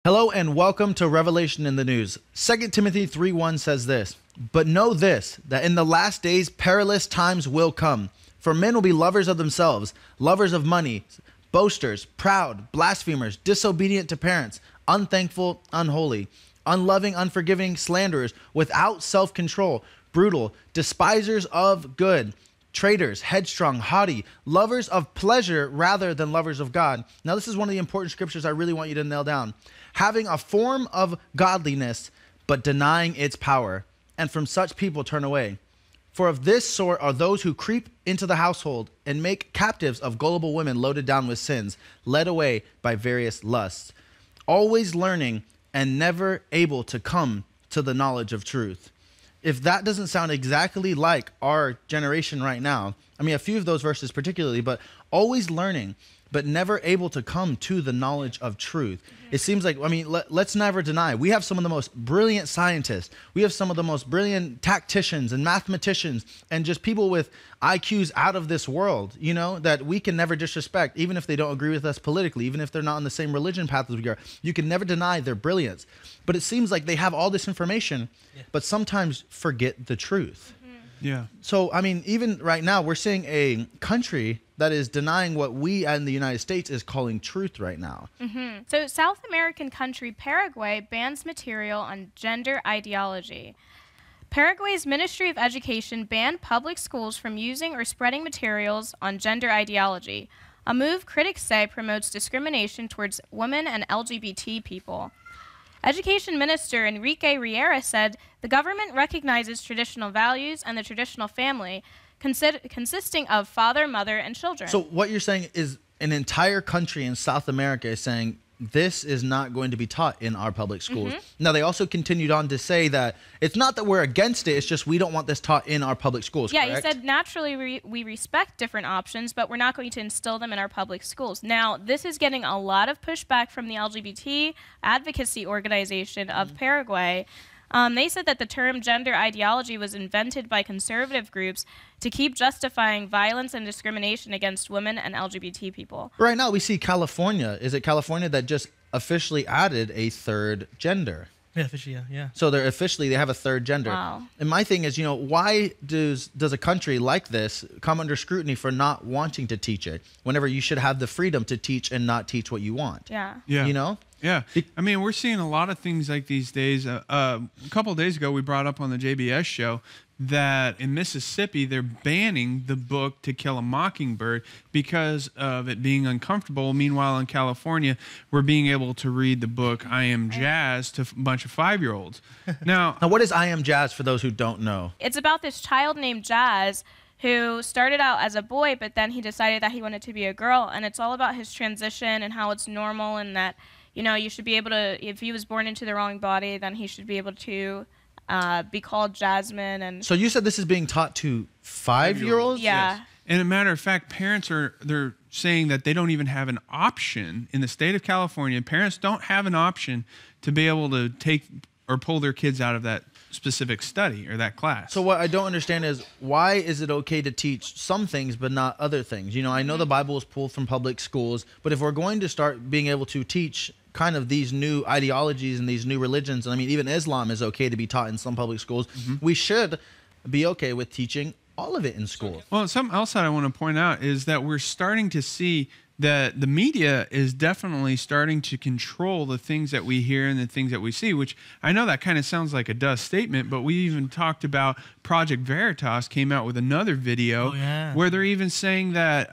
Hello and welcome to Revelation in the News. 2 Timothy 3:1 says this, "But know this, that in the last days perilous times will come. For men will be lovers of themselves, lovers of money, boasters, proud, blasphemers, disobedient to parents, unthankful, unholy, unloving, unforgiving, slanderers, without self-control, brutal, despisers of good, traitors, headstrong, haughty, lovers of pleasure rather than lovers of God." Now, this is one of the important scriptures I really want you to nail down. "Having a form of godliness, but denying its power. And from such people turn away. For of this sort are those who creep into the household and make captives of gullible women loaded down with sins, led away by various lusts, always learning and never able to come to the knowledge of truth." If that doesn't sound exactly like our generation right now, I mean, a few of those verses particularly, but always learning, but never able to come to the knowledge of truth. It seems like, I mean, let's never deny, we have some of the most brilliant scientists. We have some of the most brilliant tacticians and mathematicians and just people with IQs out of this world, you know, that we can never disrespect, even if they don't agree with us politically, even if they're not on the same religion path as we are. You can never deny their brilliance. But it seems like they have all this information, but sometimes forget the truth. Yeah. So, I mean, even right now, we're seeing a country that is denying what we in the United States is calling truth right now. So, South American country Paraguay bans material on gender ideology. Paraguay's Ministry of Education banned public schools from using or spreading materials on gender ideology, a move critics say promotes discrimination towards women and LGBT people. Education Minister Enrique Riera said the government recognizes traditional values and the traditional family, consisting of father, mother, and children. So what you're saying is an entire country in South America is saying this is not going to be taught in our public schools. Now, they also continued on to say that it's not that we're against it, it's just we don't want this taught in our public schools, Yeah, correct? he said naturally we respect different options, but we're not going to instill them in our public schools. Now, this is getting a lot of pushback from the LGBT advocacy organization of Paraguay. They said that the term gender ideology was invented by conservative groups to keep justifying violence and discrimination against women and LGBT people. Right now, we see California. Is it California that just officially added a third gender? Yeah, officially, yeah. So they have a third gender. Wow. And my thing is, you know, why does a country like this come under scrutiny for not wanting to teach it, whenever you should have the freedom to teach and not teach what you want? Yeah. You know? Yeah. I mean, we're seeing a lot of things like these days. A couple of days ago, we brought up on the JBS show that in Mississippi, they're banning the book To Kill a Mockingbird because of it being uncomfortable. Meanwhile, in California, we're being able to read the book I Am Jazz to a bunch of 5-year-olds. Now, what is I Am Jazz for those who don't know? It's about this child named Jazz who started out as a boy, but then he decided that he wanted to be a girl. And it's all about his transition and how it's normal and that, you know, you should be able to, if he was born into the wrong body, then he should be able to be called Jasmine. And so you said this is being taught to 5-year-olds? Yeah. Yes. And a matter of fact, parents they're saying that they don't even have an option in the state of California. Parents don't have an option to be able to take or pull their kids out of that specific study or that class. So what I don't understand is, why is it okay to teach some things but not other things? You know, I know the Bible is pulled from public schools, but if we're going to start being able to teach kind of these new ideologies and these new religions, and I mean, even Islam is okay to be taught in some public schools, we should be okay with teaching all of it in school. Well, something else that I want to point out is that we're starting to see that the media is definitely starting to control the things that we hear and the things that we see, which I know that kind of sounds like a dust statement, but we even talked about Project Veritas came out with another video where they're even saying that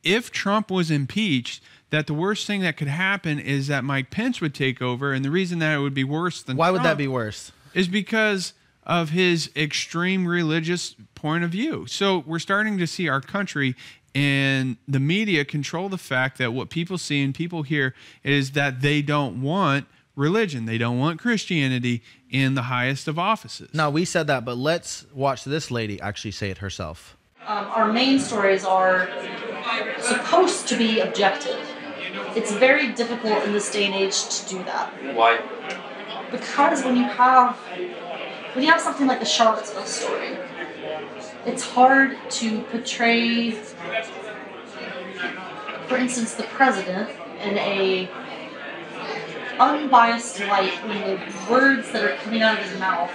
if Trump was impeached, that the worst thing that could happen is that Mike Pence would take over, and the reason that it would be worse than Why Trump would that be worse? is because of his extreme religious point of view. So we're starting to see our country and the media control the fact that what people see and people hear is that they don't want religion. They don't want Christianity in the highest of offices. Now, we said that, but let's watch this lady actually say it herself. Our main stories are supposed to be objective. It's very difficult in this day and age to do that. Why? Because when you have something like the Charlottesville story, it's hard to portray, for instance, the president in a unbiased light when the words that are coming out of his mouth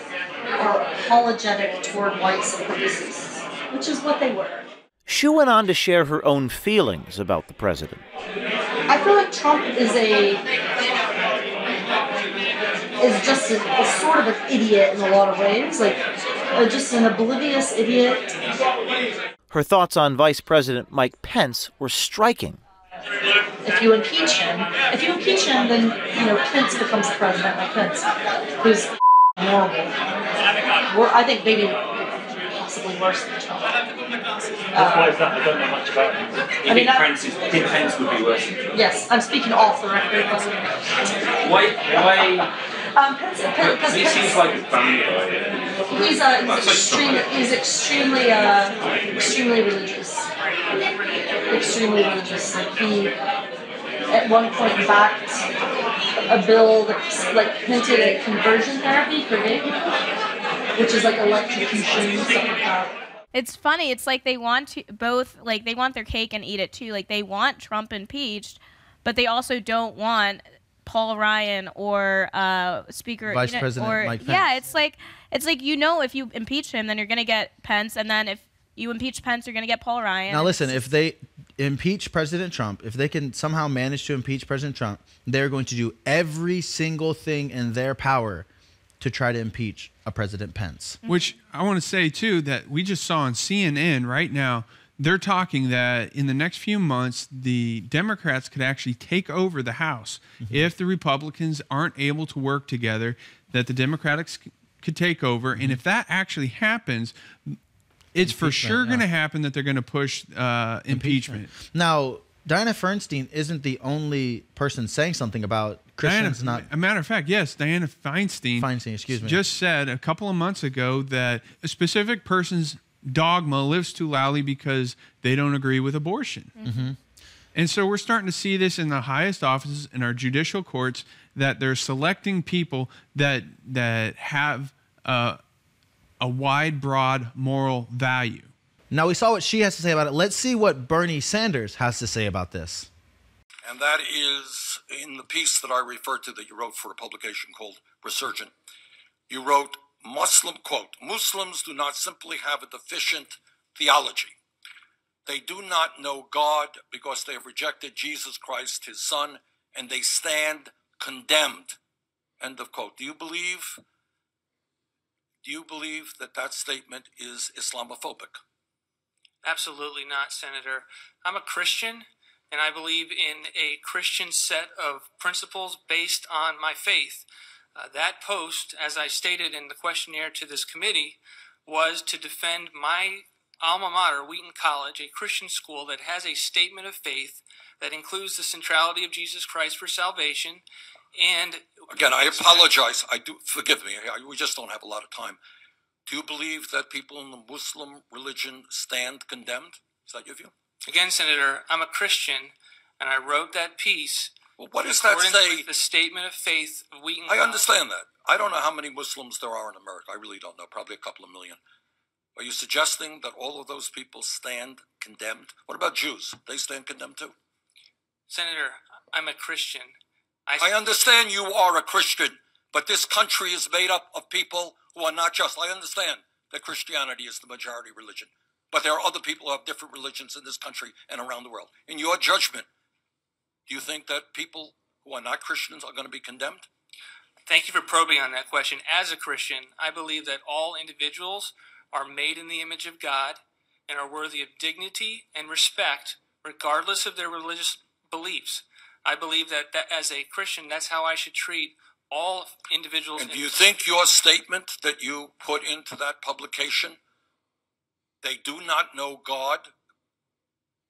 are apologetic toward white supremacists, which is what they were. She went on to share her own feelings about the president. I feel like Trump is just a sort of an idiot in a lot of ways, like just an oblivious idiot. Her thoughts on Vice President Mike Pence were striking. If you impeach him, then Pence becomes the president, like Pence, who's horrible. I think maybe possibly worse than Trump. Why is that? I don't know much about him. You think Pence would be worse than Trump? Yes, I'm speaking off the record. Why? Pence, he seems like a family guy. He's extremely religious. Extremely religious. Like he, at one point, backed a bill that hinted at conversion therapy for gay people, which is like electrocution, stuff like that. It's funny. It's like they want to both, like they want their cake and eat it too. Like they want Trump impeached, but they also don't want Paul Ryan or Vice President Mike Pence. Yeah, it's like if you impeach him, then you're gonna get Pence, and then if you impeach Pence, you're gonna get Paul Ryan. Now listen, if they impeach President Trump, if they can somehow manage to impeach President Trump, they're going to do every single thing in their power to try to impeach a President Pence. Which I want to say, too, that we just saw on CNN right now, they're talking that in the next few months, the Democrats could actually take over the House. If the Republicans aren't able to work together, that the Democrats could take over. And if that actually happens, it's for sure going to happen that they're going to push impeachment. Now, Dianna Feinstein isn't the only person saying something about Christians a matter of fact, yes, Dianna Feinstein just said a couple of months ago that a specific person's dogma lives too loudly because they don't agree with abortion. And so we're starting to see this in the highest offices in our judicial courts, that they're selecting people that have a wide, broad moral value. Now we saw what she has to say about it. Let's see what Bernie Sanders has to say about this. And that is in the piece that I referred to that you wrote for a publication called Resurgent. You wrote, quote, Muslims do not simply have a deficient theology. They do not know God because they have rejected Jesus Christ, his son, and they stand condemned. End of quote. Do you believe that statement is Islamophobic? Absolutely not, Senator. I'm a Christian, and I believe in a Christian set of principles based on my faith. That post, as I stated in the questionnaire to this committee, was to defend my alma mater, Wheaton College, a Christian school that has a statement of faith that includes the centrality of Jesus Christ for salvation. And again, I apologize. Forgive me. We just don't have a lot of time. Do you believe that people in the Muslim religion stand condemned? Is that your view? Again, Senator, I'm a Christian, and I wrote that piece. Well, what does that say? The statement of faith of Wheaton. I understand that. I don't know how many Muslims there are in America. I really don't know. Probably a couple of million. Are you suggesting that all of those people stand condemned? What about Jews? They stand condemned too? Senator, I'm a Christian. I understand you are a Christian, but this country is made up of people who are not just. I understand that Christianity is the majority religion, but there are other people who have different religions in this country and around the world. In your judgment, do you think that people who are not Christians are going to be condemned? Thank you for probing on that question. As a Christian, I believe that all individuals are made in the image of God and are worthy of dignity and respect, regardless of their religious beliefs. I believe that as a Christian, that's how I should treat all individuals. And do you think your statement that you put into that publication, they do not know God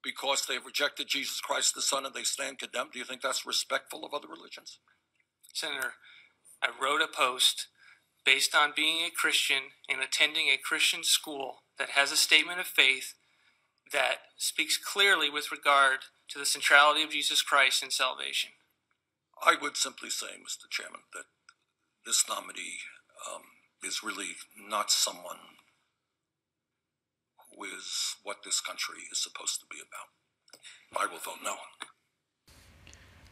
because they've rejected Jesus Christ the Son and they stand condemned, do you think that's respectful of other religions? Senator, I wrote a post based on being a Christian and attending a Christian school that has a statement of faith that speaks clearly with regard to the centrality of Jesus Christ and salvation. I would simply say, Mr. Chairman, that this nominee is really not someone who is what this country is supposed to be about. I will vote no.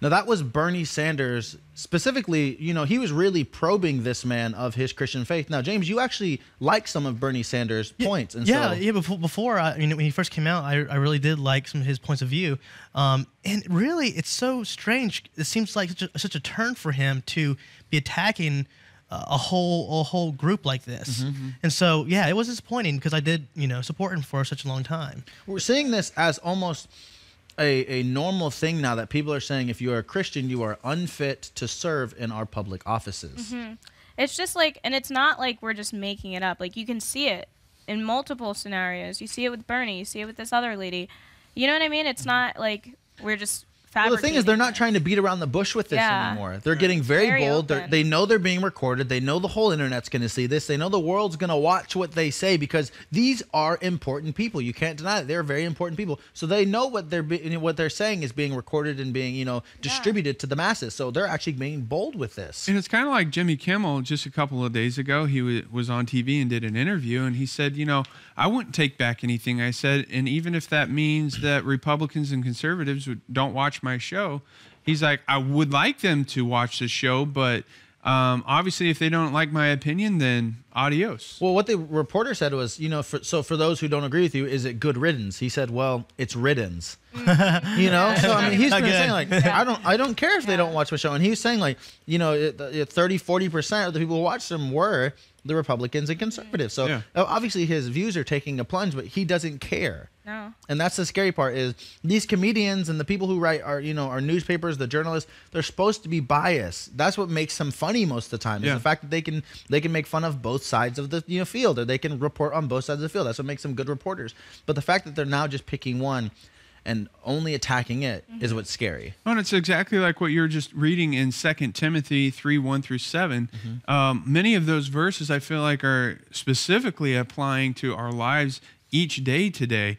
Now, that was Bernie Sanders specifically. You know, he was really probing this man of his Christian faith. Now, James, you actually like some of Bernie Sanders' points. And before when he first came out, I really did like some of his points of view. And really, it's so strange. It seems like such a turn for him to be attacking a whole group like this. And so, yeah, it was disappointing because I did, support him for such a long time. We're seeing this as almost a normal thing now, that people are saying if you are a Christian, you are unfit to serve in our public offices. It's just like, and it's not like we're just making it up. Like, you can see it in multiple scenarios. You see it with Bernie. You see it with this other lady. You know what I mean? It's not like we're just fabricating. Well, the thing is, they're not trying to beat around the bush with this anymore. They're getting very bold. They know they're being recorded. They know the whole internet's going to see this. They know the world's going to watch what they say, because these are important people. You can't deny it. They're very important people. So they know what they're saying is being recorded and being, distributed to the masses. So they're actually being bold with this. And it's kind of like Jimmy Kimmel just a couple of days ago. He was on TV and did an interview, and he said, I wouldn't take back anything I said, and even if that means that Republicans and conservatives don't watch my show, he's like, I would like them to watch the show, but obviously if they don't like my opinion, then adios. Well, what the reporter said was, for those who don't agree with you, is it good riddance? He said, well, it's riddance. So I mean, he's been saying like, I don't care if they don't watch my show, and he was saying like, 30-40% of the people who watched him were the Republicans and conservatives. So obviously his views are taking a plunge, but he doesn't care. No. And that's the scary part, is these comedians and the people who write our newspapers, the journalists, they're supposed to be biased. That's what makes them funny most of the time, is the fact that they can make fun of both sides of the field, or they can report on both sides of the field. That's what makes them good reporters. But the fact that they're now just picking one and only attacking it is what's scary. Oh, and it's exactly like what you're just reading in 2 Timothy 3:1-7. Many of those verses I feel like are specifically applying to our lives each day today,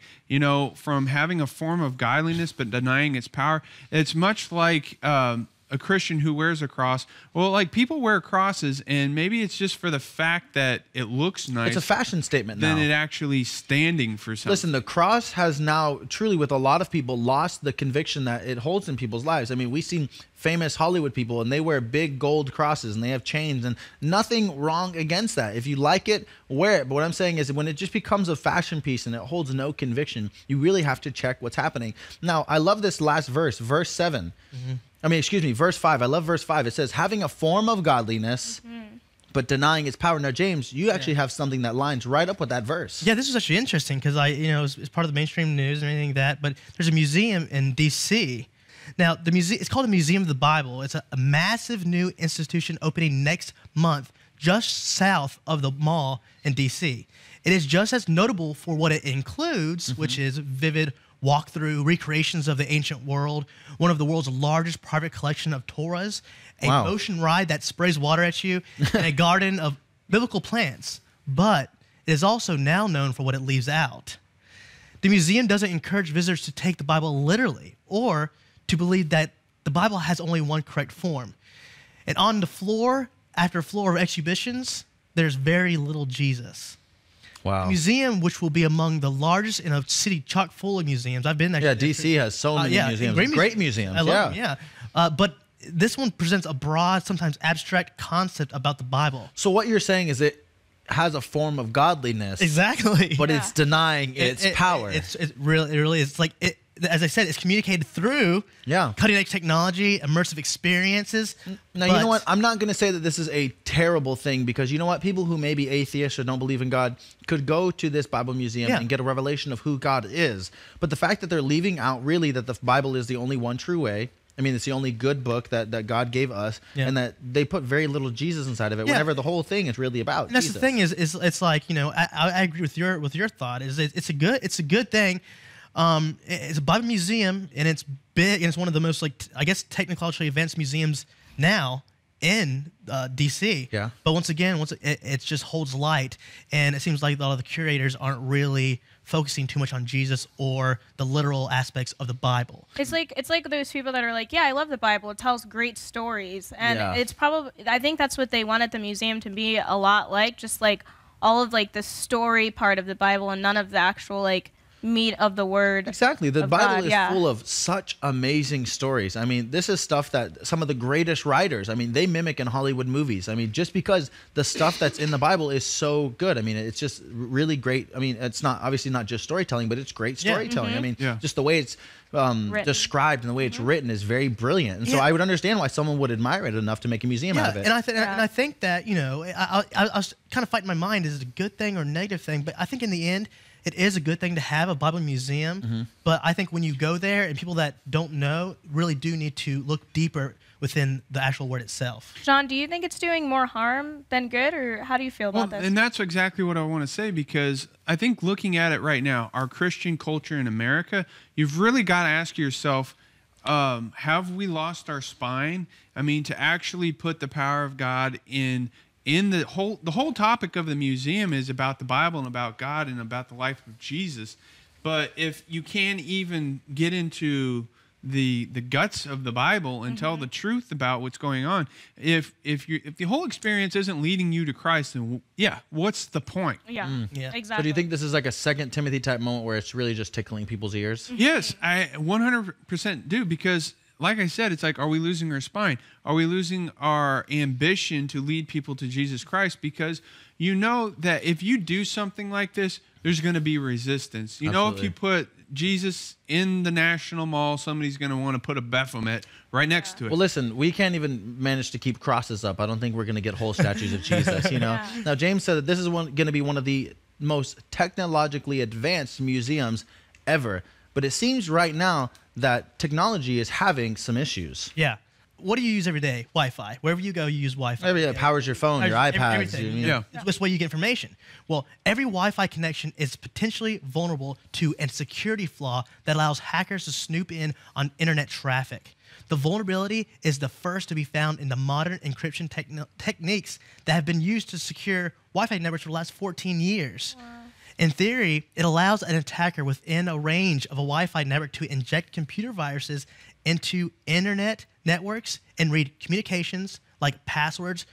from having a form of godliness but denying its power. It's much like a Christian who wears a cross. Well, like, people wear crosses, and maybe it's just for the fact that it looks nice. It's a fashion statement now. Than it actually standing for something. Listen, the cross has now truly, with a lot of people, lost the conviction that it holds in people's lives. I mean, we've seen famous Hollywood people, and they wear big gold crosses, and they have chains, and nothing wrong against that. If you like it, wear it. But what I'm saying is, when it just becomes a fashion piece and it holds no conviction, you really have to check what's happening. Now, I love this last verse 7. Verse 5. I love verse 5. It says, having a form of godliness, but denying its power. Now, James, you actually have something that lines right up with that verse. Yeah, this is actually interesting because it's part of the mainstream news and anything like that. But there's a museum in D.C. Now, it's called the Museum of the Bible. It's a massive new institution opening next month just south of the mall in D.C. It is just as notable for what it includes, which is vivid walkthrough recreations of the ancient world, one of the world's largest private collection of Torahs, a motion ride that sprays water at you, and a garden of biblical plants. But it is also now known for what it leaves out. The museum doesn't encourage visitors to take the Bible literally or to believe that the Bible has only one correct form. And on the floor after floor of exhibitions, there's very little Jesus. Wow. The museum, which will be among the largest in a city chock full of museums. I've been there. Yeah, D.C. has so many museums. Great museums. I love them, but this one presents a broad, sometimes abstract concept about the Bible. So what you're saying is it has a form of godliness. Exactly. But it's denying its power. It really is. It's like, as I said, it's communicated through cutting-edge technology, immersive experiences. Now, you know what? I'm not going to say that this is a terrible thing, because you know what? People who may be atheists or don't believe in God could go to this Bible museum and get a revelation of who God is. But the fact that they're leaving out really that the Bible is the only one true way, I mean, it's the only good book that God gave us, and that they put very little Jesus inside of it, whenever the whole thing is really about and that's Jesus. The thing is it's like, I agree with your thought. It's a good thing. It's a Bible museum, and it's big, and it's one of the most, technologically advanced museums now in D.C. Yeah. But once again, it just holds light, and it seems like a lot of the curators aren't really focusing too much on Jesus or the literal aspects of the Bible. It's like those people that are like, yeah, I love the Bible. It tells great stories, and it's probably, I think that's what they wanted the museum to be a lot like, just like all of like the story part of the Bible and none of the actual like meat of the word. Exactly. The of Bible God, is yeah. full of such amazing stories. I mean, this is stuff that some of the greatest writers, I mean, they mimic in Hollywood movies. I mean, just because the stuff that's in the Bible is so good. I mean, it's just really great. I mean, it's not obviously not just storytelling, but it's great storytelling. I mean, just the way it's described and the way it's written is very brilliant. And so I would understand why someone would admire it enough to make a museum out of it. And I think that, you know, I was kind of fighting my mind, is it a good thing or a negative thing? But I think in the end, it is a good thing to have a Bible museum. But I think when you go there, and people that don't know really do need to look deeper within the actual word itself. John, do you think it's doing more harm than good, or how do you feel about this? And that's exactly what I want to say, because I think looking at it right now, our Christian culture in America, you've really got to ask yourself, have we lost our spine? I mean, to actually put the power of God in the whole topic of the museum is about the Bible and about God and about the life of Jesus. But if you can't even get into the guts of the Bible and tell the truth about what's going on, if the whole experience isn't leading you to Christ, then what's the point? Yeah, exactly. So do you think this is like a 2 Timothy type moment where it's really just tickling people's ears? Yes, I 100% do, because like I said, it's like, are we losing our spine? Are we losing our ambition to lead people to Jesus Christ? Because you know that if you do something like this, there's going to be resistance. You know, if you put Jesus in the National Mall, somebody's going to want to put a Baphomet right next to it. Well, listen, we can't even manage to keep crosses up. I don't think we're going to get whole statues of Jesus, you know? Now, James said that this is going to be one of the most technologically advanced museums ever. But it seems right now that technology is having some issues. Yeah. What do you use every day? Wi-Fi. Wherever you go, you use Wi-Fi. It powers your phone, your iPads. Everything. It's the way you get information. Well, every Wi-Fi connection is potentially vulnerable to a security flaw that allows hackers to snoop in on internet traffic. The vulnerability is the first to be found in the modern encryption techniques that have been used to secure Wi-Fi networks for the last 14 years. Wow. In theory, it allows an attacker within a range of a Wi-Fi network to inject computer viruses into internet networks and read communications like passwords,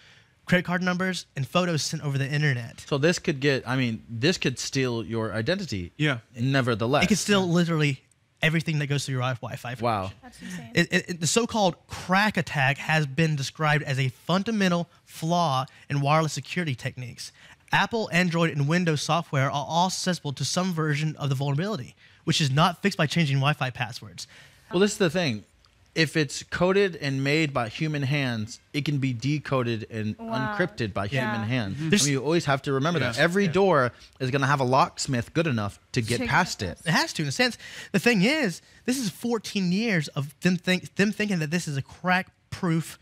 credit card numbers, and photos sent over the internet. So this could this could steal your identity. Yeah. Nevertheless. It could steal literally everything that goes through your Wi-Fi. Wow. That's insane. The so-called crack attack has been described as a fundamental flaw in wireless security techniques. Apple, Android, and Windows software are all susceptible to some version of the vulnerability, which is not fixed by changing Wi-Fi passwords. Well, this is the thing. If it's coded and made by human hands, it can be decoded and encrypted by human hands. I mean, you always have to remember that. Every door is going to have a locksmith good enough to get past it. It has to, in a sense. The thing is, this is 14 years of them thinking that this is a crack-proof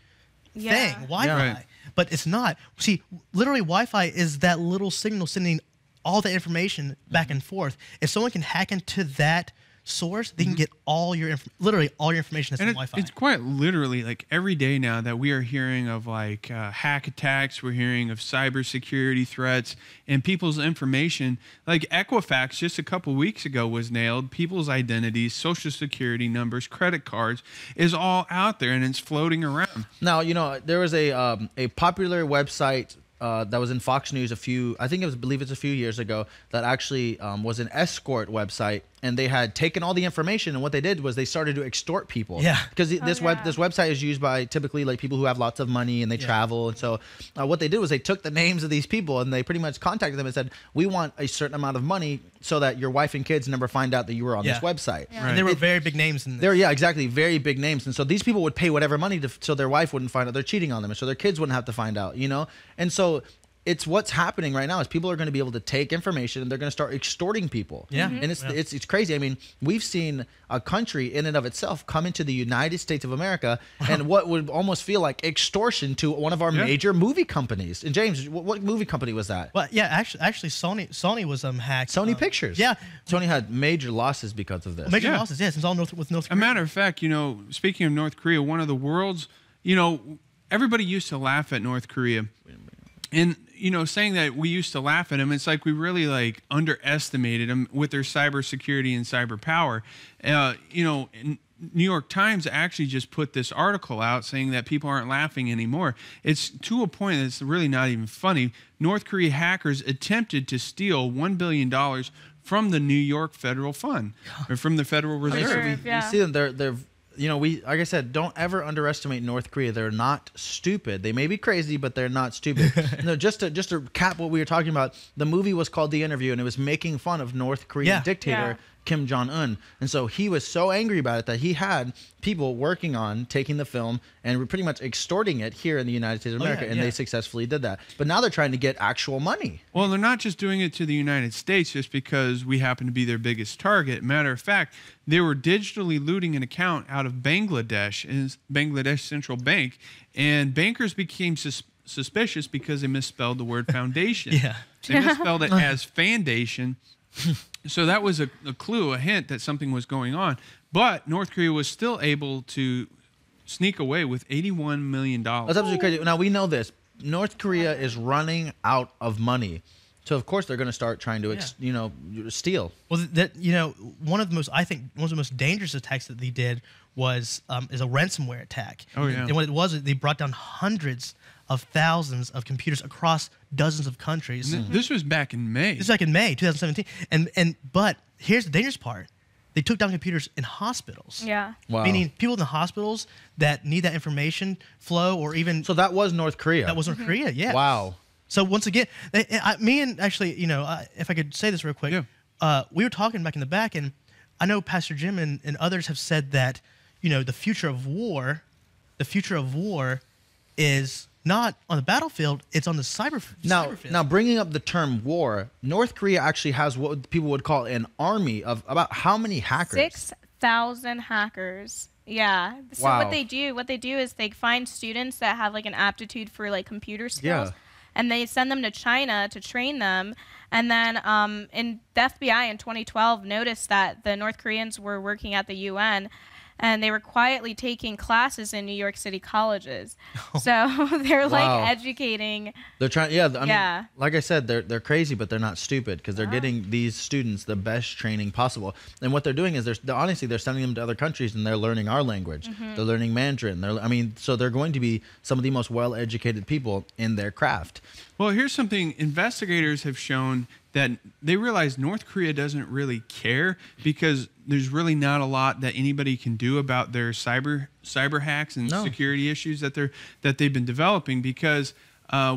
thing, Wi-Fi. Right. But it's not. See, literally, Wi-Fi is that little signal sending all the information back and forth. If someone can hack into that source, they can get all your literally all your information that's on Wi-Fi. It's quite literally like every day now that we are hearing of like hack attacks, we're hearing of cybersecurity threats, and people's information. Like Equifax just a couple weeks ago was nailed. People's identities, social security numbers, credit cards is all out there and it's floating around. Now, you know, there was a popular website that was in Fox News I believe it's a few years ago, that actually was an escort website, and they had taken all the information, and what they did was they started to extort people. Yeah. Because this website is used by typically like people who have lots of money and they travel, and so what they did was they took the names of these people and they pretty much contacted them and said, we want a certain amount of money so that your wife and kids never find out that you were on this website. Yeah. Right. And there were very big names in this. Exactly, very big names, and so these people would pay whatever money so their wife wouldn't find out they're cheating on them, and so their kids wouldn't have to find out, you know, and so. It's what's happening right now is people are going to be able to take information and they're going to start extorting people. Yeah. And it's crazy. I mean, we've seen a country in and of itself come into the United States of America and what would almost feel like extortion to one of our major movie companies. And James, what movie company was that? Well, yeah, actually Sony was hacked. Sony Pictures. Yeah. Sony had major losses because of this. Major losses, yes. It's all with North Korea. A matter of fact, you know, speaking of North Korea, one of the world's, you know, everybody used to laugh at North Korea. And, you know, saying that we used to laugh at them, it's like we really like underestimated them with their cybersecurity and cyber power. You know, New York Times actually just put this article out saying that people aren't laughing anymore. It's to a point that's really not even funny. North Korea hackers attempted to steal $1 billion from the New York Federal Fund or from the Federal Reserve. You see them, they're like I said, don't ever underestimate North Korea. They're not stupid. They may be crazy, but they're not stupid. Just to cap what we were talking about, the movie was called The Interview, and it was making fun of North Korean dictator Kim Jong-un. And so he was so angry about it that he had people working on taking the film and pretty much extorting it here in the United States of America, and they successfully did that. But now they're trying to get actual money. Well, they're not just doing it to the United States just because we happen to be their biggest target. Matter of fact, they were digitally looting an account out of Bangladesh Central Bank, and bankers became suspicious because they misspelled the word foundation. They misspelled it as foundation. So that was a clue, a hint that something was going on. But North Korea was still able to sneak away with $81 million. That's absolutely crazy. Now, we know this. North Korea is running out of money. So, of course, they're going to start trying to, steal. Well, one of the most dangerous attacks that they did is a ransomware attack. Oh, yeah. And what it was, they brought down hundreds of thousands of computers across dozens of countries. This was back in May. This was back in May 2017. But here's the dangerous part. They took down computers in hospitals. Yeah. Wow. Meaning people in the hospitals that need that information flow or even... So that was North Korea. That was North Korea, yeah. Wow. So once again, if I could say this real quick, we were talking back in the back, and I know Pastor Jim and others have said that, the future of war is not on the battlefield, it's on the cyber field. Now, bringing up the term war, North Korea actually has what people would call an army of about how many hackers? 6,000 hackers. Yeah. So what they do is they find students that have like an aptitude for like computer skills, and they send them to China to train them. And then the FBI in 2012 noticed that the North Koreans were working at the UN, and they were quietly taking classes in New York City colleges. So they're like educating. They're trying, I mean, like I said, they're crazy, but they're not stupid because they're getting these students the best training possible. And what they're doing is they're sending them to other countries and they're learning our language. They're learning Mandarin. So they're going to be some of the most well-educated people in their craft. Well, here's something investigators have shown that they realize North Korea doesn't really care because there's really not a lot that anybody can do about their cyber hacks and security issues that they've been developing, because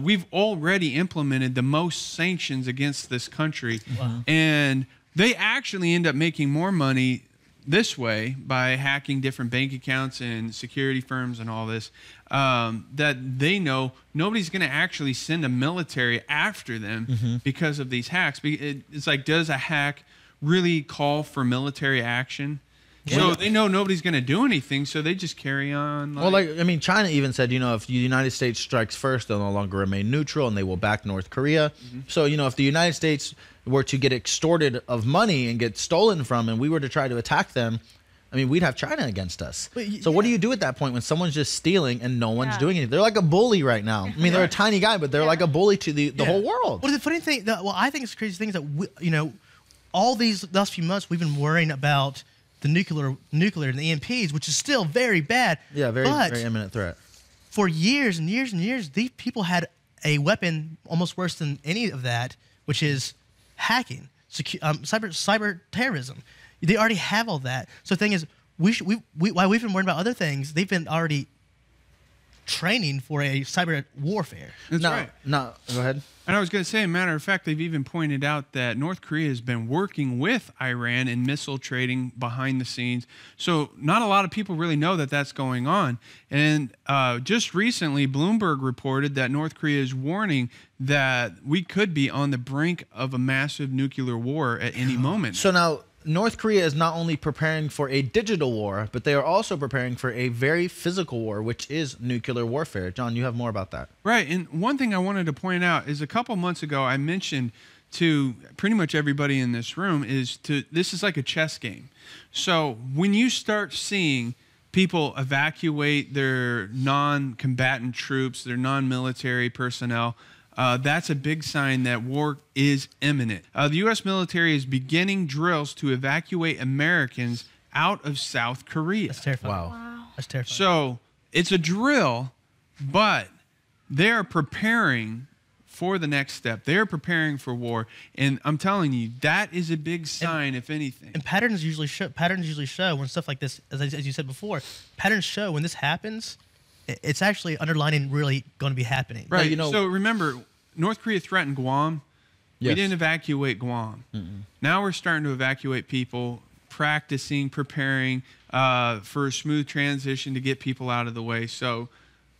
we've already implemented the most sanctions against this country. And they actually end up making more money this way by hacking different bank accounts and security firms and all this, that they know nobody's going to actually send a military after them because of these hacks. It's like, does a hack really call for military action? So they know nobody's going to do anything, so they just carry on. China even said, if the United States strikes first, they'll no longer remain neutral and they will back North Korea. So, if the United States were to get extorted of money and get stolen from, and we were to try to attack them, we'd have China against us. So what do you do at that point when someone's just stealing and no one's doing anything? They're like a bully right now. They're a tiny guy, but they're like a bully to the whole world. Well, the funny thing, I think it's crazy thing is that, all these last few months, we've been worrying about the nuclear and the EMPs, which is still very bad. Yeah, very imminent threat. For years and years and years, these people had a weapon almost worse than any of that, which is hacking, cyber terrorism. They already have all that. So the thing is, while we've been worrying about other things, they've been already training for a cyber warfare. That's right. No, go ahead. And I was going to say, matter of fact, they've even pointed out that North Korea has been working with Iran in missile trading behind the scenes. So not a lot of people really know that that's going on. And just recently, Bloomberg reported that North Korea is warning that we could be on the brink of a massive nuclear war at any moment. So now, North Korea is not only preparing for a digital war, but they are also preparing for a very physical war, which is nuclear warfare. John, you have more about that. Right. And one thing I wanted to point out is a couple months ago, I mentioned to pretty much everybody in this room this is like a chess game. So when you start seeing people evacuate their non-combatant troops, their non-military personnel, that's a big sign that war is imminent. The U.S. military is beginning drills to evacuate Americans out of South Korea. That's terrifying. Wow. That's terrifying. So it's a drill, but they're preparing for the next step. They're preparing for war. And I'm telling you, that is a big sign, if anything. And patterns usually show when stuff like this, as you said before, patterns show when this happens, it's actually underlining really going to be happening. Right. You know, so remember, North Korea threatened Guam. Yes. We didn't evacuate Guam. Now we're starting to evacuate people, practicing, preparing for a smooth transition to get people out of the way. So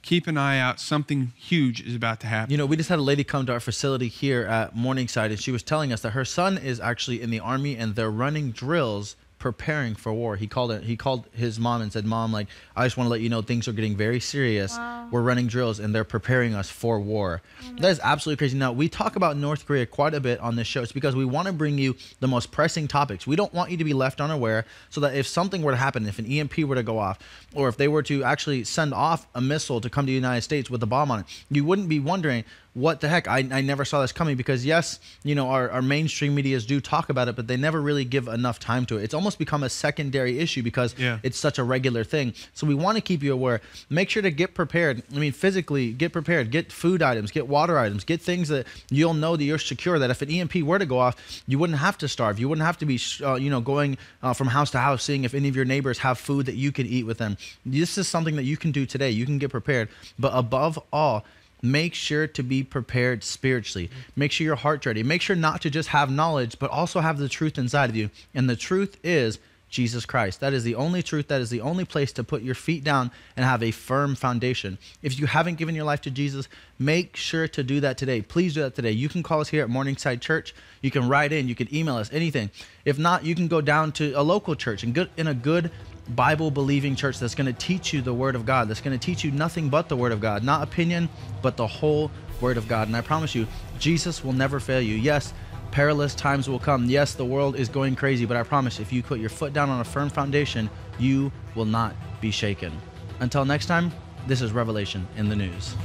keep an eye out. Something huge is about to happen. You know, we just had a lady come to our facility here at Morningside, and she was telling us that her son is actually in the Army, and they're running drills preparing for war. He called his mom and said, "Mom, like, I just want to let you know things are getting very serious. Wow. We're running drills and they're preparing us for war." That is absolutely crazy. Now, we talk about North Korea quite a bit on this show. It's because we want to bring you the most pressing topics. We don't want you to be left unaware, so that if something were to happen, if an EMP were to go off, or if they were to actually send off a missile to come to the United States with a bomb on it, you wouldn't be wondering, what the heck? I never saw this coming. Because yes, you know, our mainstream medias do talk about it, but they never really give enough time to it. It's almost become a secondary issue because it's such a regular thing. So we want to keep you aware. Make sure to get prepared. I mean, physically get prepared. Get food items, get water items, get things that you'll know that you're secure, that if an EMP were to go off, you wouldn't have to starve. You wouldn't have to be going from house to house seeing if any of your neighbors have food that you can eat with them. This is something that you can do today. You can get prepared. But above all, make sure to be prepared spiritually. Make sure your heart's ready. Make sure not to just have knowledge, but also have the truth inside of you. And the truth is Jesus Christ. That is the only truth. That is the only place to put your feet down and have a firm foundation. If you haven't given your life to Jesus, make sure to do that today. Please do that today. You can call us here at Morningside Church. You can write in. You can email us, anything. If not, you can go down to a local church and get in a good Bible-believing church that's going to teach you the Word of God, that's going to teach you nothing but the Word of God, not opinion, but the whole Word of God. And I promise you, Jesus will never fail you. Yes, perilous times will come. Yes, the world is going crazy, but I promise if you put your foot down on a firm foundation, you will not be shaken. Until next time, this is Revelation in the News.